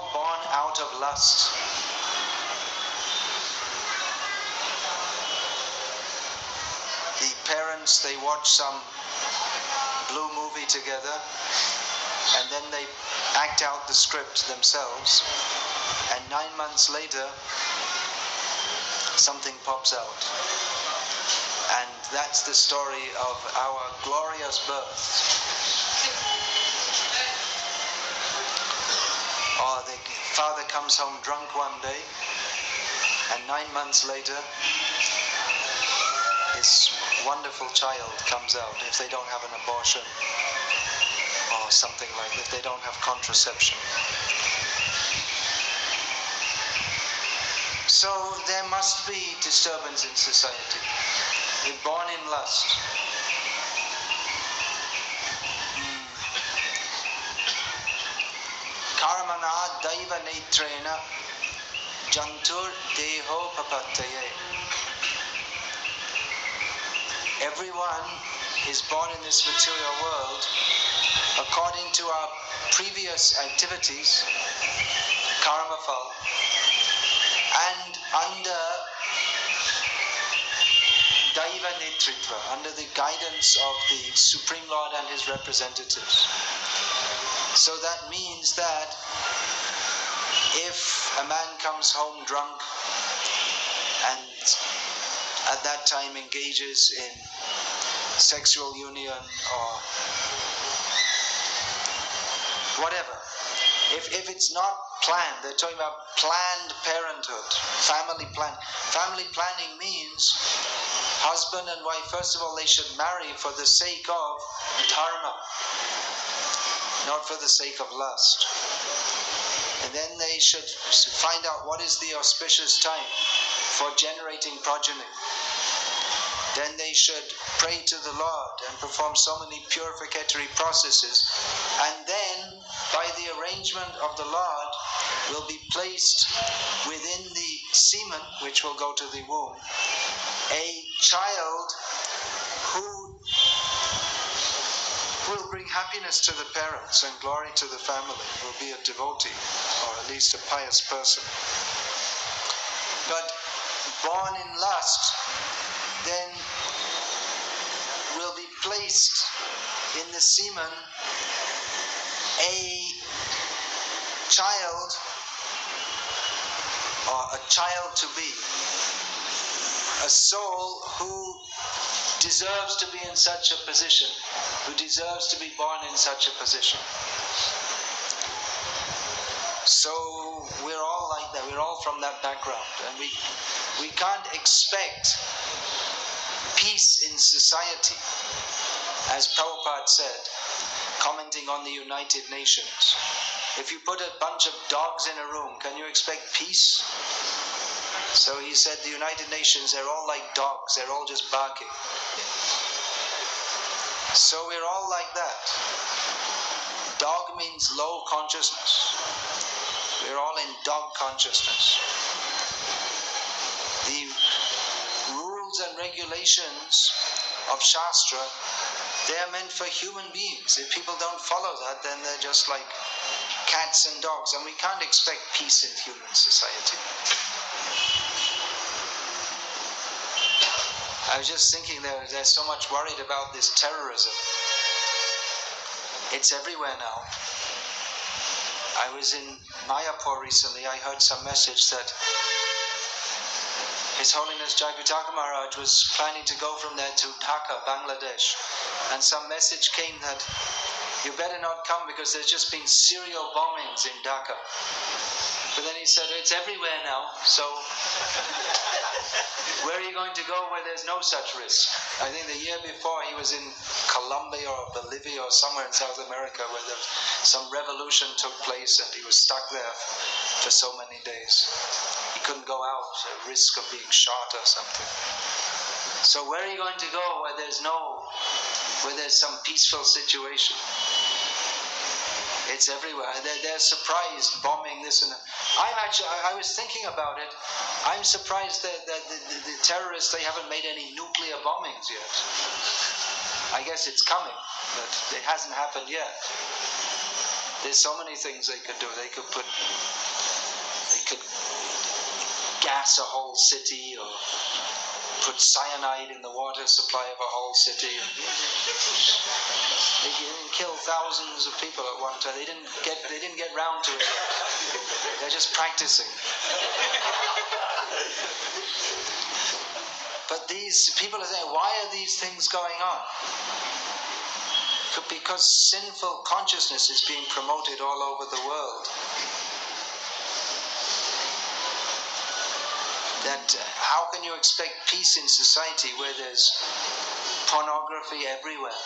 all born out of lust. The parents, they watch some blue movie together, and then they act out the script themselves, and 9 months later something pops out. And that's the story of our glorious birth. Or the father comes home drunk one day, and 9 months later his wonderful child comes out, if they don't have an abortion or something like that, if they don't have contraception. So there must be disturbance in society. We're born in lust. Karmana daiva netrena jantur deho papattaye. Everyone is born in this material world according to our previous activities, karma phal, and under Daiva Netritva, under the guidance of the Supreme Lord and his representatives. So that means that if a man comes home drunk and at that time engages in sexual union or whatever, if it's not planned, they're talking about planned parenthood, family plan. Family planning means husband and wife, first of all, they should marry for the sake of dharma, not for the sake of lust. And then they should find out what is the auspicious time for generating progeny. Then they should pray to the Lord and perform so many purificatory processes. And then, by the arrangement of the Lord, will be placed within the semen, which will go to the womb, a child who will bring happiness to the parents and glory to the family, will be a devotee, or at least a pious person. But born in lust, then will be placed in the semen a child, or a child to be, a soul who deserves to be in such a position, who deserves to be born in such a position. So we're all like that, we're all from that background, and we can't expect peace in society, as Prabhupada said, commenting on the United Nations. If you put a bunch of dogs in a room, can you expect peace? So he said the United Nations, they're all like dogs, they're all just barking. So we're all like that. Dog means low consciousness. We're all in dog consciousness. The rules and regulations of Shastra, they are meant for human beings. If people don't follow that, then they're just like cats and dogs, and we can't expect peace in human society. I was just thinking they're so much worried about this terrorism. It's everywhere now. I was in Mayapur recently. I heard some message that His Holiness Jayapataka Maharaj was planning to go from there to Dhaka, Bangladesh. And some message came that you better not come because there's just been serial bombings in Dhaka. But then he said, it's everywhere now, so where are you going to go where there's no such risk? I think the year before he was in Colombia or Bolivia or somewhere in South America where some revolution took place and he was stuck there for so many days. He couldn't go out, at risk of being shot or something. So where are you going to go where there's some peaceful situation? It's everywhere. They're surprised, bombing this and that. I was thinking about it. I'm surprised that the terrorists, they haven't made any nuclear bombings yet. I guess it's coming, but it hasn't happened yet. There's so many things they could do. They could put gas a whole city or put cyanide in the water supply of a whole city. They kill thousands of people at one time. They didn't get round to it yet. They're just practicing. But these people are saying, why are these things going on? Because sinful consciousness is being promoted all over the world. That how can you expect peace in society where there's pornography everywhere,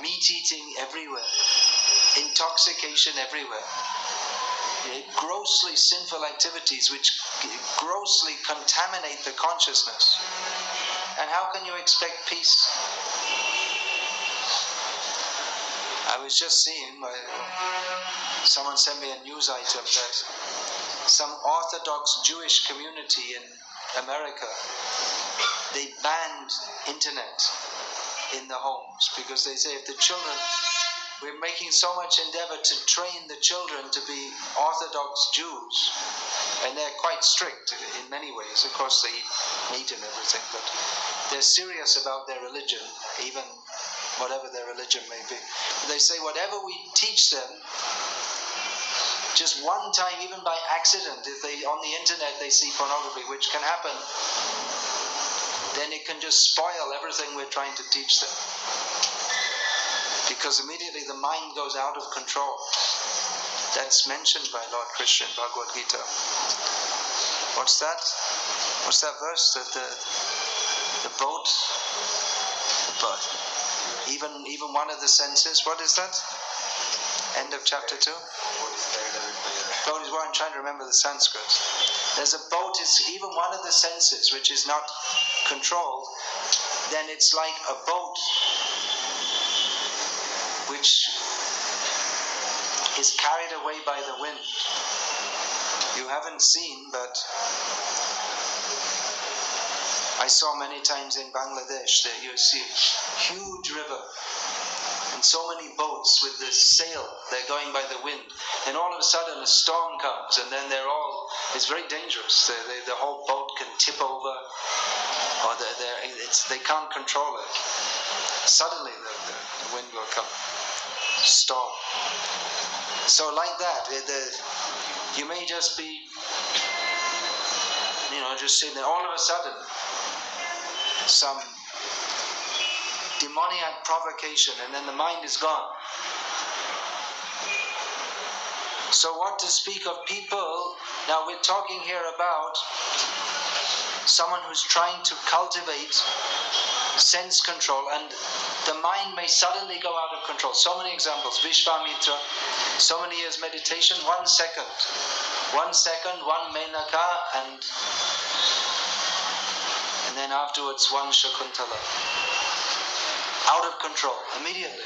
meat eating everywhere, intoxication everywhere, grossly sinful activities which grossly contaminate the consciousness? And how can you expect peace? I was just seeing, someone sent me a news item that some Orthodox Jewish community in America, they banned internet in the homes because they say if the children, we're making so much endeavor to train the children to be Orthodox Jews, and they're quite strict in many ways. Of course they eat meat and everything, but they're serious about their religion, even whatever their religion may be. They say whatever we teach them, just one time, even by accident, if they on the internet they see pornography, which can happen, then it can just spoil everything we're trying to teach them. Because immediately the mind goes out of control. That's mentioned by Lord Krishna in Bhagavad Gita. What's that? What's that verse? That the boat, even one of the senses. What is that? End of chapter 2. Boat is what I'm trying to remember the Sanskrit. There's a boat is even one of the senses which is not controlled. Then it's like a boat which is carried away by the wind. You haven't seen, but I saw many times in Bangladesh that you see a huge river and so many boats with this sail, they're going by the wind, and all of a sudden a storm comes, and then it's very dangerous. The whole boat can tip over, or they can't control it. Suddenly the wind will come, storm. So like that, you may just be, just sitting there, all of a sudden some demoniac provocation, and then the mind is gone. So what to speak of people? Now we're talking here about someone who's trying to cultivate sense control, and the mind may suddenly go out of control. So many examples. Vishvamitra, so many years meditation, 1 second, 1 Menaka, and then afterwards 1 Shakuntala. Out of control, immediately.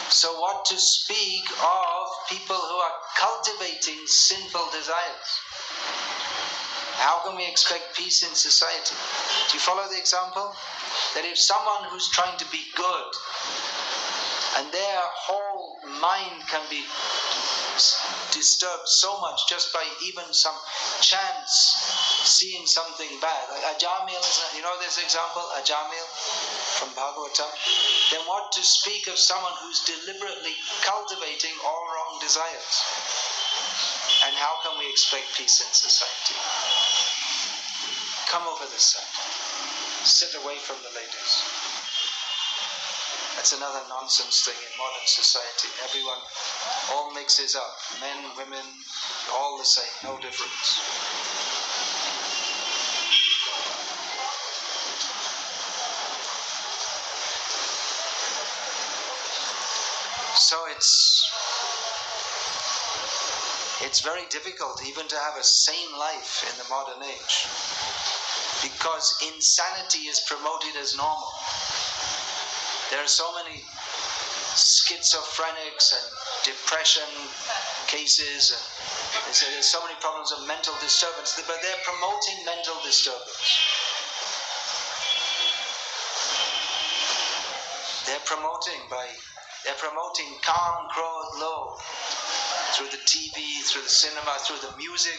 So what to speak of people who are cultivating sinful desires? How can we expect peace in society? Do you follow the example? That if someone who's trying to be good, and their whole mind can be disturbed so much just by even some chance seeing something bad. Like Ajamil, you know this example, Ajamil from Bhagavatam? Then what to speak of someone who's deliberately cultivating all wrong desires? And how can we expect peace in society? Come over this side. Sit away from the ladies. That's another nonsense thing in modern society. Everyone all mixes up. Men, women, all the same, no difference. So it's very difficult even to have a sane life in the modern age, because insanity is promoted as normal. There are so many schizophrenics and depression cases, and they say there's so many problems of mental disturbance, but they're promoting mental disturbance. They're promoting calm, krodh, lobh. through the TV, through the cinema, through the music.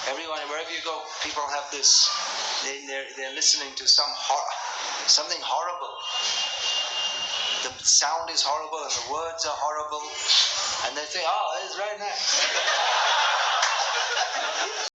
Everyone, wherever you go, people have this. They're listening to something horrible. The sound is horrible and the words are horrible, and they think, "Oh, it's very nice."